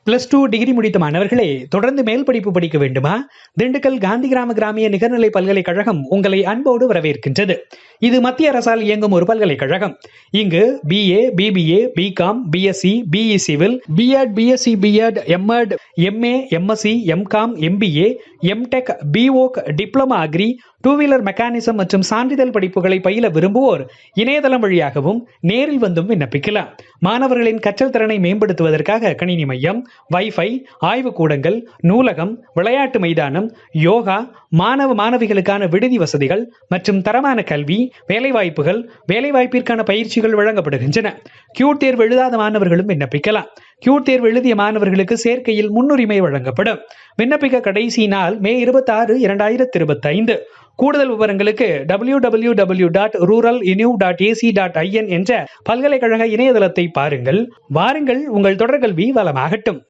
+2 degree முடித்த மாணவர்களே, தொடர்ந்து மேல் படிப்பு படிக்க வேண்டுமா? திண்டுக்கல் காந்தி கிராமிய நிகர்நிலை பல்கலைக்கழகம் உங்களை அன்போடு வரவேற்கின்றது. இது மத்திய அரசால் இயங்கும் ஒரு பல்கலைக்கழகம். இங்கு BA, BBA, BCom, BSc, BE Civil, B.Ed, BSc, B.Ed, M.Ed, MA, MSc, MCom, MBA, MTech, BVoc, diploma agri, 2-வீலர் மெக்கானிசம் மற்றும் சான்றிதழ் படிப்புகளை பயில விரும்புவோர் இணையதளம் வழியாகவும் நேரில் வந்தும் விண்ணப்பிக்கலாம். மாணவர்களின் கற்றல் திறனை மேம்படுத்துவதற்காக கணினி மையம், வைஃபை, ஆய்வுக்கூடங்கள், நூலகம், விளையாட்டு மைதானம், யோகா, மாணவிகளுக்கான விடுதி வசதிகள் மற்றும் தரமான கல்வி, வேலைவாய்ப்பிற்கான பயிற்சிகள் வழங்கப்படுகின்றன. கியூட் தேர்வு எழுதாத மாணவர்களும் விண்ணப்பிக்கலாம். கியூட் தேர்வு எழுதிய மாணவர்களுக்கு சேர்க்கையில் முன்னுரிமை வழங்கப்படும். விண்ணப்பிக்க கடைசி நாள் மே 26, 2025. கூடுதல் விவரங்களுக்கு www.ruralinu.ac.in என்ற பல்கலைக்கழக இணையதளத்தை பாருங்கள். வாருங்கள், உங்கள் தொடர்கல்வி வளமாகட்டும்.